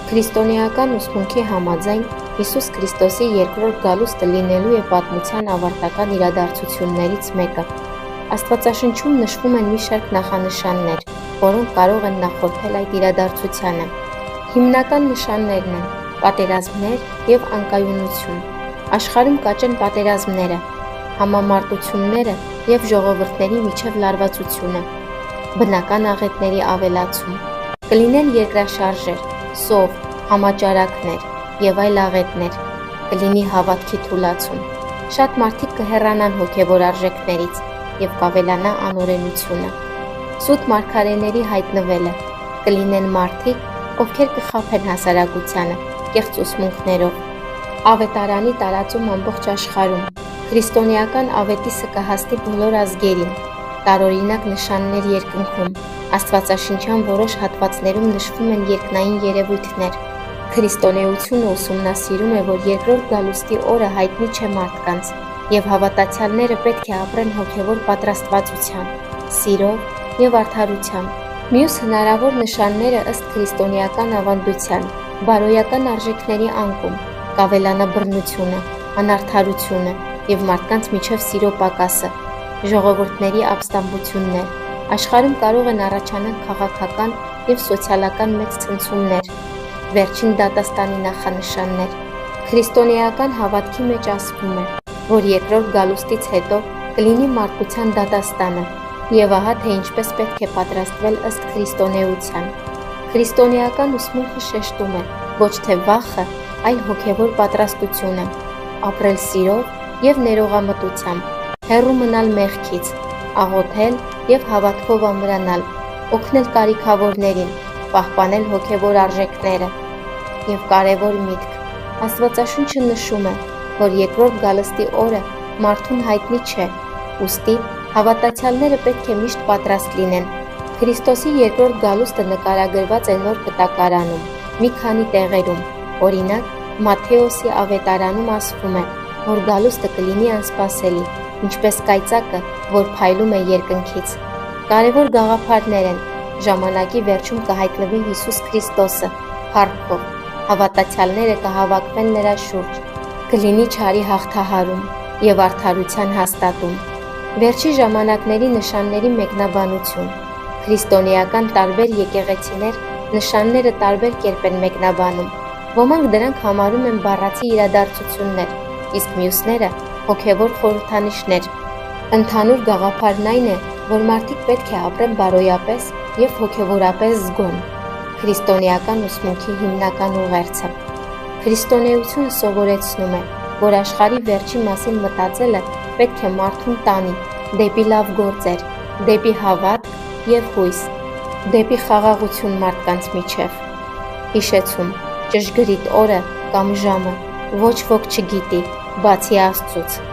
Քրիստոնեական ուսմունքի համաձայն Հիսուս Քրիստոսի երկրորդ գալուստը լինելու է պատմության ավարտական իրադարձություններից մեկը։ Աստվածաշնչում նշվում են մի շարք նախանշաններ, որոնք կարող են նախորդել այդ իրադարձությանը։ Հիմնական նշաններն են պատերազմներ և անկայունություն։ Աշխարհում կաճեն պատերազմները, համամարտությունները և ժողովուրդների միջև լարվածությունը, բնական աղետների ավելացում, կլինեն երկրաշարժեր, սով, համաճարակներ և այլ աղետներ, կլինի հավատքի թուլացում, շատ մարդիկ կհեռանան հոգևոր արժեքներից և կավելանա անօրենությունը, սուտ մարգարեների հայտնվելը, կլինեն մարդիկ, ովքեր կխաբեն հասարակությանը կեղծ ուսմունքներով, ավետարանի տարածում ամբողջ աշխարհում, քրիստոնեական ավետիսը կհասնի բոլոր ազգերին, տարօրինակ նշաններ երկնքում, աստվածաշնչյան որոշ հատվածներում նշվում են երկնային երևույթներ։ Քրիստոնեությունը ուսումնասիրում է, որ երկրորդ գալուստի օրը հայտնի չէ մարդկանց, և հավատացյալները պետք է ապրեն հոգևոր պատրաստվածության, սիրով և արդարությամբ։ Մյուս հնարավոր նշանները ըստ քրիստոնեական ավանդության, բարոյական արժեքների անկում, կավելանա բռնությունը, անարդարությունը և մարդկանց միջև սիրո պակասը, ժողովուրդների ապստամբություններ, աշխարհում կարող են առաջանալ քաղաքական և սոցիալական մեծ ցնցումներ, վերջին դատաստանի նախանշաններ։ Քրիստոնեական հավատքի մեջ ասվում է, որ երկրորդ գալուստից հետո կլինի մարդկության դատաստանը, և ահա թե ինչպես պետք է պատրաստվել ըստ քրիստոնեության։ Քրիստոնեական ուսմունքը շեշտում է ոչ թե վախը, այլ հոգևոր պատրաստությունը, ապրել սիրով և ներողամտությամբ, հեռու մնալ մեղքից, աղոթել և հավատքով ամրանալ, օգնել կարիքավորներին, պահպանել հոգևոր արժեքները և կարևոր միտք։ Աստվածաշունչը նշում է, որ երկրորդ գալստի օրը մարդուն հայտնի չէ, ուստի հավատացյալները պետք է միշտ պատրաստ լինեն։ Քրիստոսի երկրորդ գալուստը նկարագրված է Նոր Կտակարանում մի քանի տեղերում, օրինակ Մատթեոսի ավետարանում ասվում է, որ գալուստը կլինի անսպասելի, ինչպես կայծակը, որ փայլում է երկնքից։ Կարևոր գաղափարներ են, ժամանակի վերջում կհայտնվի Հիսուս Քրիստոսը, փառքով, հավատացյալները կհավաքվեն նրա շուրջ, կլինի չարի հաղթահարում և արդարության հաստատում։ Վերջի ժամանակների նշանների մեկնաբանություն։ Քրիստոնեական տարբեր եկեղեցիներ նշանները տարբեր կերպ են մեկնաբանում։ Ոմանք դրանք համարում են բառացի իրադարձություններ, իսկ մյուսները հոգևոր խորհրդանիշներ։ Ընդհանուր գաղափարն այն է, որ մարդիկ պետք է ապրեն բարոյապես և հոգևորապես զգոն։ Քրիստոնեական ուսմունքի հիմնական ուղերձը։ Քրիստոնեությունը սովորեցնում է, որ աշխարհի վերջի մասին մտածելը պետք է մարդուն տանի դեպի լավ գործեր, դեպի հավատք և հույս, դեպի խաղաղություն մարդկանց միջև։ Հիշեցում. ճշգրիտ օրը կամ ժամը ոչ ոք չգիտի, բացի Աստծուց։